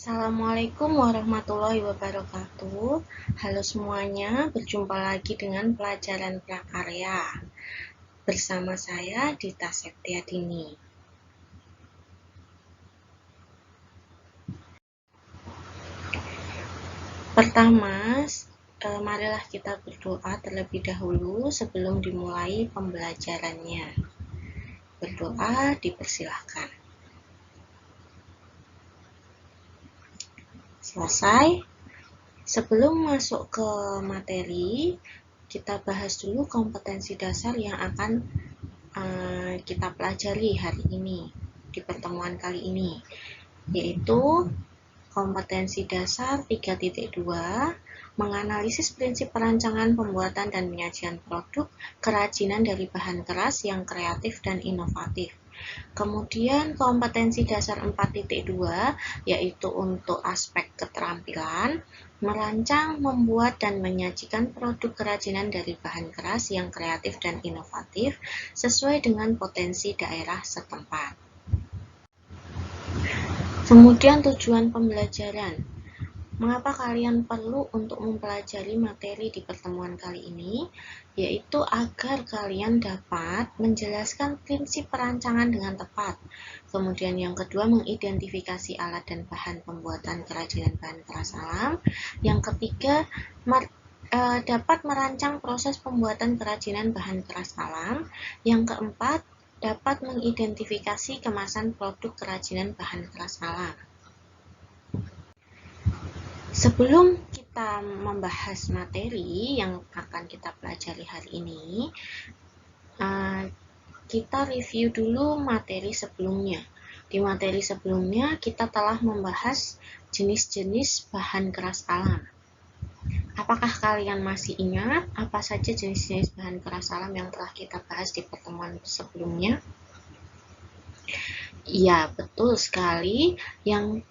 Assalamualaikum warahmatullahi wabarakatuh. Halo semuanya, berjumpa lagi dengan pelajaran prakarya bersama saya Dita Septiadini. Pertama, marilah kita berdoa terlebih dahulu sebelum dimulai pembelajarannya. Berdoa dipersilahkan. Selesai. Sebelum masuk ke materi, kita bahas dulu kompetensi dasar yang akan kita pelajari hari ini di pertemuan kali ini, yaitu kompetensi dasar 3.2 menganalisis prinsip perancangan, pembuatan, dan penyajian produk kerajinan dari bahan keras yang kreatif dan inovatif. Kemudian kompetensi dasar 4.2 yaitu untuk aspek keterampilan, merancang, membuat, dan menyajikan produk kerajinan dari bahan keras yang kreatif dan inovatif sesuai dengan potensi daerah setempat. Kemudian tujuan pembelajaran. Mengapa kalian perlu untuk mempelajari materi di pertemuan kali ini? Yaitu agar kalian dapat menjelaskan prinsip perancangan dengan tepat. Kemudian yang kedua, mengidentifikasi alat dan bahan pembuatan kerajinan bahan keras alam. Yang ketiga, dapat merancang proses pembuatan kerajinan bahan keras alam. Yang keempat, dapat mengidentifikasi kemasan produk kerajinan bahan keras alam. Sebelum kita membahas materi yang akan kita pelajari hari ini, kita review dulu materi sebelumnya. Di materi sebelumnya kita telah membahas jenis-jenis bahan keras alam. Apakah kalian masih ingat apa saja jenis-jenis bahan keras alam yang telah kita bahas di pertemuan sebelumnya? Iya, betul sekali. Yang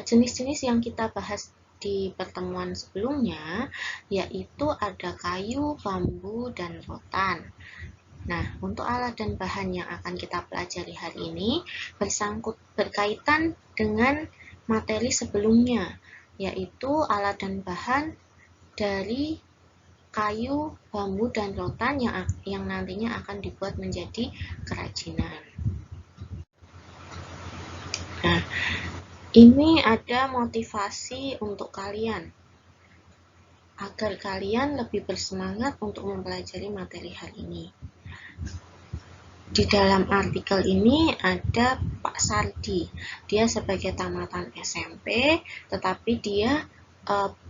jenis-jenis yang kita bahas di pertemuan sebelumnya yaitu ada kayu, bambu, dan rotan. Nah, untuk alat dan bahan yang akan kita pelajari hari ini berkaitan dengan materi sebelumnya, yaitu alat dan bahan dari kayu, bambu, dan rotan yang nantinya akan dibuat menjadi kerajinan. Nah, ini ada motivasi untuk kalian, agar kalian lebih bersemangat untuk mempelajari materi hari ini. Di dalam artikel ini ada Pak Sardi. Dia sebagai tamatan SMP, tetapi dia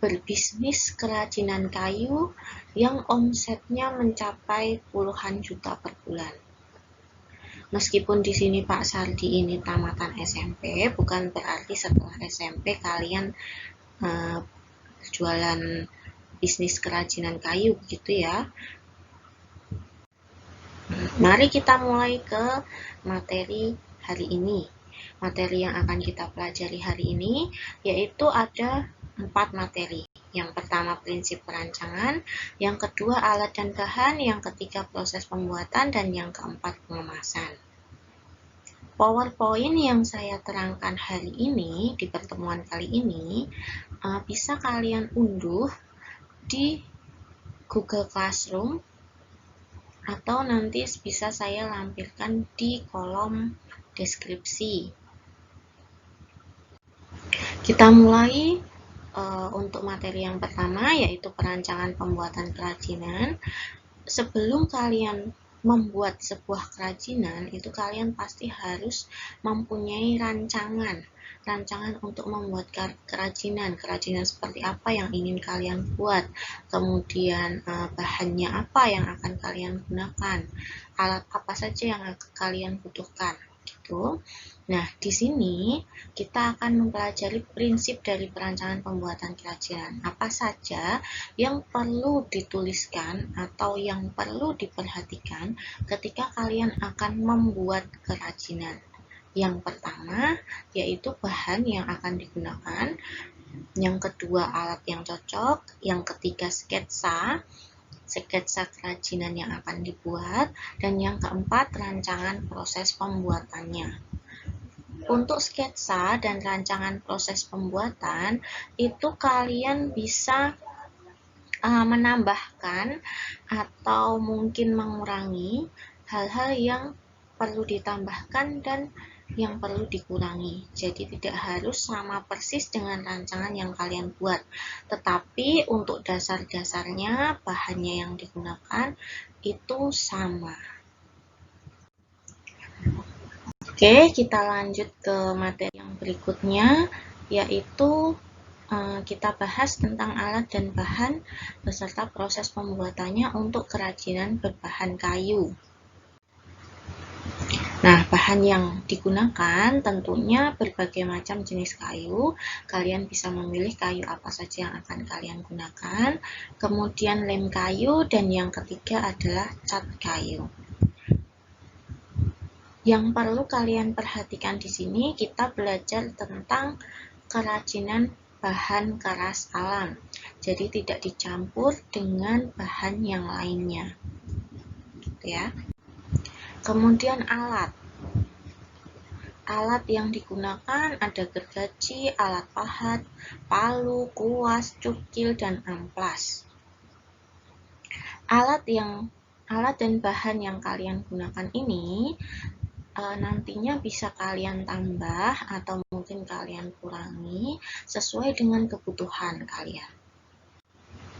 berbisnis kerajinan kayu yang omsetnya mencapai puluhan juta per bulan. Meskipun di sini Pak Sardi ini tamatan SMP, bukan berarti setelah SMP kalian jualan bisnis kerajinan kayu begitu ya. Mari kita mulai ke materi hari ini. Materi yang akan kita pelajari hari ini yaitu ada 4 materi. Yang pertama prinsip perancangan, yang kedua alat dan bahan, yang ketiga proses pembuatan, dan yang keempat pengemasan. PowerPoint yang saya terangkan hari ini di pertemuan kali ini bisa kalian unduh di Google Classroom atau nanti bisa saya lampirkan di kolom deskripsi. Kita mulai untuk materi yang pertama yaitu perancangan pembuatan kerajinan. Sebelum kalian membuat sebuah kerajinan, itu kalian pasti harus mempunyai rancangan untuk membuat kerajinan seperti apa yang ingin kalian buat, kemudian bahannya apa yang akan kalian gunakan, alat apa saja yang kalian butuhkan gitu. Nah, di sini kita akan mempelajari prinsip dari perancangan pembuatan kerajinan. Apa saja yang perlu dituliskan atau yang perlu diperhatikan ketika kalian akan membuat kerajinan. Yang pertama yaitu bahan yang akan digunakan, yang kedua alat yang cocok, yang ketiga sketsa kerajinan yang akan dibuat, dan yang keempat rancangan proses pembuatannya. Untuk sketsa dan rancangan proses pembuatan, itu kalian bisa menambahkan atau mungkin mengurangi hal-hal yang perlu ditambahkan dan yang perlu dikurangi. Jadi tidak harus sama persis dengan rancangan yang kalian buat. Tetapi untuk dasar-dasarnya, bahannya yang digunakan itu sama. Oke, kita lanjut ke materi yang berikutnya, yaitu kita bahas tentang alat dan bahan beserta proses pembuatannya untuk kerajinan berbahan kayu. Nah, bahan yang digunakan tentunya berbagai macam jenis kayu. Kalian bisa memilih kayu apa saja yang akan kalian gunakan. Kemudian lem kayu, dan yang ketiga adalah cat kayu. Yang perlu kalian perhatikan di sini, kita belajar tentang kerajinan bahan keras alam. Jadi tidak dicampur dengan bahan yang lainnya. Ya. Kemudian alat. Alat yang digunakan ada gergaji, alat pahat, palu, kuas, cukil, dan amplas. Alat dan bahan yang kalian gunakan ini nantinya bisa kalian tambah atau mungkin kalian kurangi sesuai dengan kebutuhan kalian.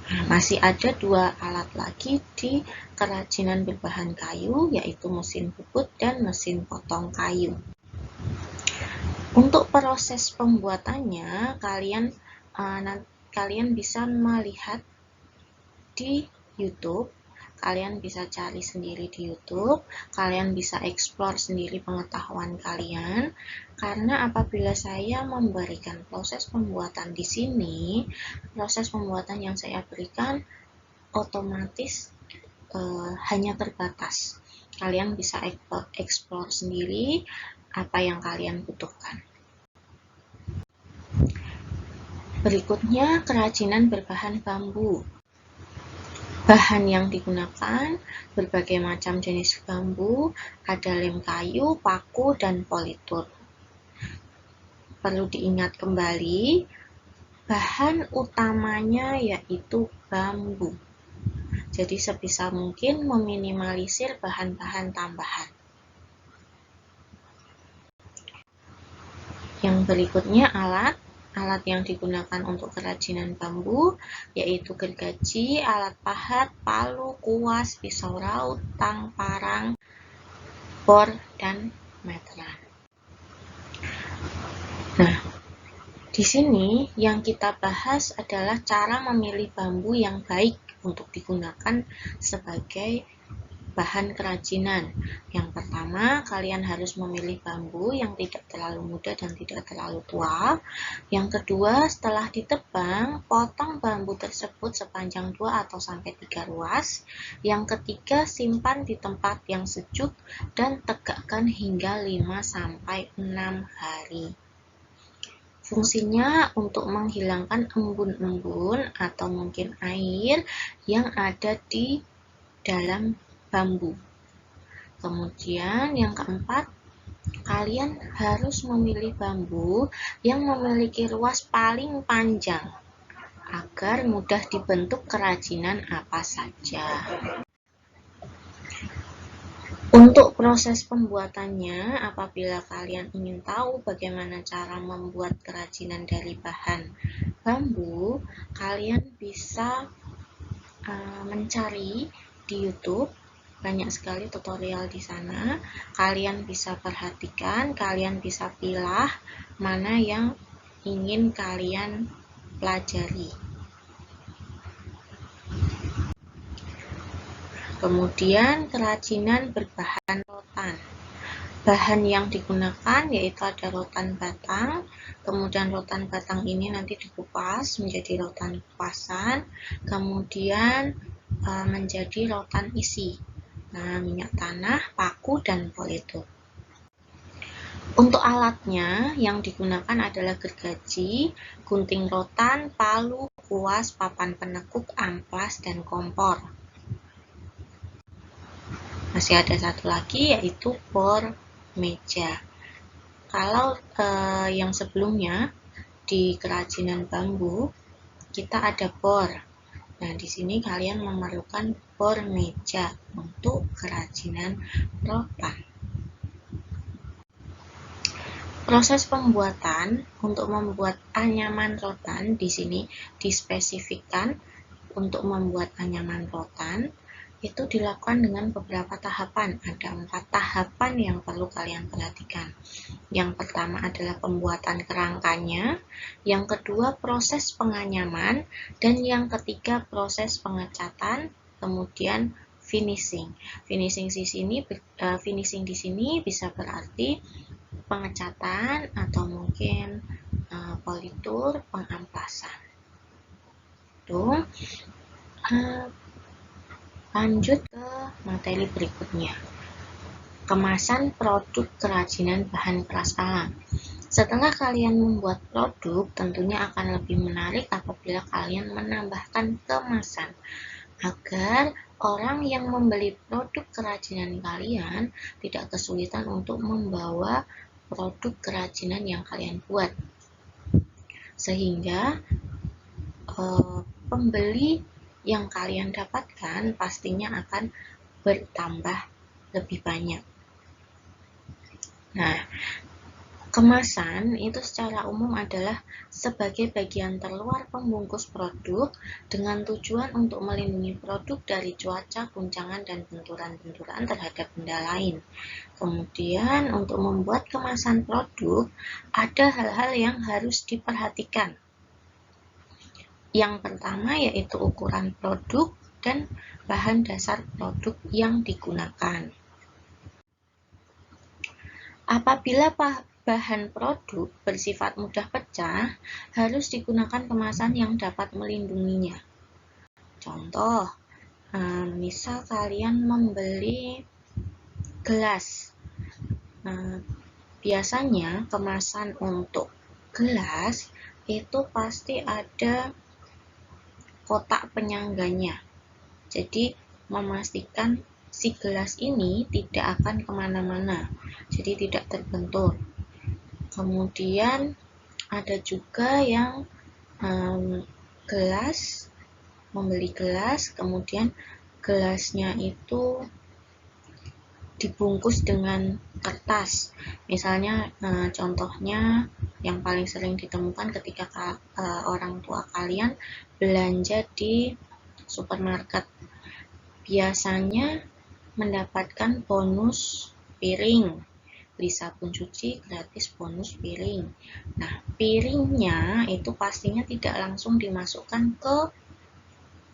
Nah, masih ada 2 alat lagi di kerajinan berbahan kayu, yaitu mesin bubut dan mesin potong kayu. Untuk proses pembuatannya, kalian bisa melihat di YouTube. Kalian bisa cari sendiri di YouTube, kalian bisa eksplor sendiri pengetahuan kalian, karena apabila saya memberikan proses pembuatan di sini, proses pembuatan yang saya berikan otomatis hanya terbatas. Kalian bisa eksplor sendiri apa yang kalian butuhkan. Berikutnya, kerajinan berbahan bambu. Bahan yang digunakan berbagai macam jenis bambu, ada lem kayu, paku, dan politur. Perlu diingat kembali, bahan utamanya yaitu bambu. Jadi sebisa mungkin meminimalisir bahan-bahan tambahan. Yang berikutnya alat yang digunakan untuk kerajinan bambu, yaitu gergaji, alat pahat, palu, kuas, pisau raut, tang, parang, bor, dan meteran. Nah, di sini yang kita bahas adalah cara memilih bambu yang baik untuk digunakan sebagai bahan kerajinan. Yang pertama, kalian harus memilih bambu yang tidak terlalu muda dan tidak terlalu tua. Yang kedua, setelah ditebang, potong bambu tersebut sepanjang 2 atau sampai 3 ruas. Yang ketiga, simpan di tempat yang sejuk dan tegakkan hingga 5 sampai 6 hari. Fungsinya untuk menghilangkan embun-embun atau mungkin air yang ada di dalam bambu. Kemudian yang keempat, kalian harus memilih bambu yang memiliki ruas paling panjang agar mudah dibentuk kerajinan apa saja. Untuk proses pembuatannya, apabila kalian ingin tahu bagaimana cara membuat kerajinan dari bahan bambu, kalian bisa mencari di YouTube. Banyak sekali tutorial di sana. Kalian bisa perhatikan, kalian bisa pilih mana yang ingin kalian pelajari. Kemudian kerajinan berbahan rotan. Bahan yang digunakan yaitu ada rotan batang, kemudian rotan batang ini nanti dikupas menjadi rotan kupasan, kemudian menjadi rotan isi. Nah, minyak tanah, paku, dan politur. Untuk alatnya yang digunakan adalah gergaji, gunting rotan, palu, kuas, papan penekuk, amplas, dan kompor. Masih ada satu lagi yaitu bor meja. Kalau yang sebelumnya di kerajinan bambu kita ada bor. Nah, di sini kalian memerlukan bor meja untuk kerajinan rotan. Proses pembuatan untuk membuat anyaman rotan di sini dispesifikkan untuk membuat anyaman rotan itu dilakukan dengan beberapa tahapan. Ada 4 tahapan yang perlu kalian perhatikan. Yang pertama adalah pembuatan kerangkanya, yang kedua proses penganyaman, dan yang ketiga proses pengecatan, kemudian finishing. Finishing di sini bisa berarti pengecatan atau mungkin politur, pengamplasan. Tuh. Lanjut ke materi berikutnya. Kemasan produk kerajinan bahan keras alam. Setelah kalian membuat produk, tentunya akan lebih menarik apabila kalian menambahkan kemasan agar orang yang membeli produk kerajinan kalian tidak kesulitan untuk membawa produk kerajinan yang kalian buat. Sehingga pembeli yang kalian dapatkan pastinya akan bertambah lebih banyak. Nah, kemasan itu secara umum adalah sebagai bagian terluar pembungkus produk dengan tujuan untuk melindungi produk dari cuaca, guncangan, dan benturan-benturan terhadap benda lain. Kemudian untuk membuat kemasan produk, ada hal-hal yang harus diperhatikan. Yang pertama yaitu ukuran produk dan bahan dasar produk yang digunakan. Apabila bahan produk bersifat mudah pecah, harus digunakan kemasan yang dapat melindunginya. Contoh, misal kalian membeli gelas. Biasanya kemasan untuk gelas itu pasti ada kotak penyangganya. Jadi memastikan si gelas ini tidak akan kemana-mana, jadi tidak terbentur. Kemudian ada juga yang membeli gelas, kemudian gelasnya itu dibungkus dengan kertas. Misalnya contohnya yang paling sering ditemukan ketika orang tua kalian belanja di supermarket. Biasanya mendapatkan bonus piring. Beli sabun cuci gratis bonus piring. Nah, piringnya itu pastinya tidak langsung dimasukkan ke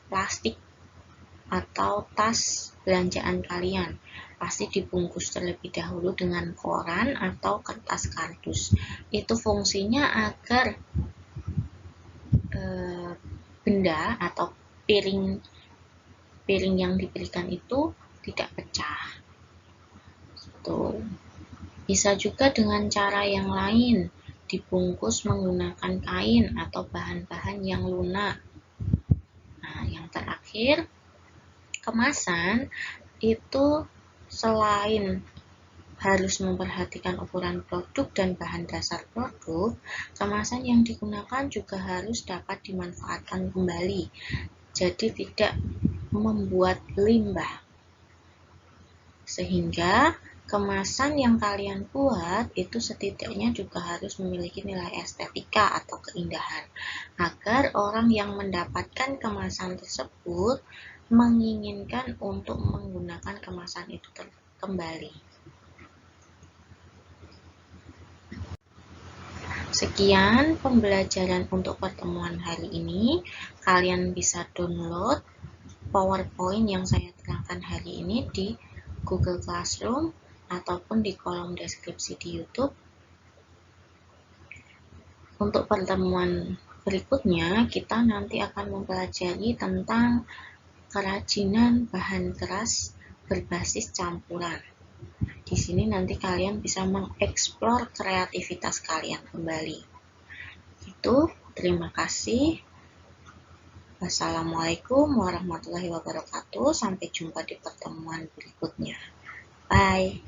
plastik atau tas belanjaan kalian. Pasti dibungkus terlebih dahulu dengan koran atau kertas kardus. Itu fungsinya agar benda atau piring yang diberikan itu tidak pecah. Tuh. Bisa juga dengan cara yang lain, dibungkus menggunakan kain atau bahan-bahan yang lunak. Nah, yang terakhir, kemasan itu selain harus memperhatikan ukuran produk dan bahan dasar produk, kemasan yang digunakan juga harus dapat dimanfaatkan kembali. Jadi tidak membuat limbah. Sehingga kemasan yang kalian buat itu setidaknya juga harus memiliki nilai estetika atau keindahan, agar orang yang mendapatkan kemasan tersebut menginginkan untuk menggunakan kemasan itu kembali. Sekian pembelajaran untuk pertemuan hari ini. Kalian bisa download PowerPoint yang saya terangkan hari ini di Google Classroom ataupun di kolom deskripsi di YouTube. Untuk pertemuan berikutnya, kita nanti akan mempelajari tentang kerajinan bahan keras berbasis campuran. Di sini nanti kalian bisa mengeksplor kreativitas kalian kembali. Itu, terima kasih. Wassalamualaikum warahmatullahi wabarakatuh. Sampai jumpa di pertemuan berikutnya. Bye.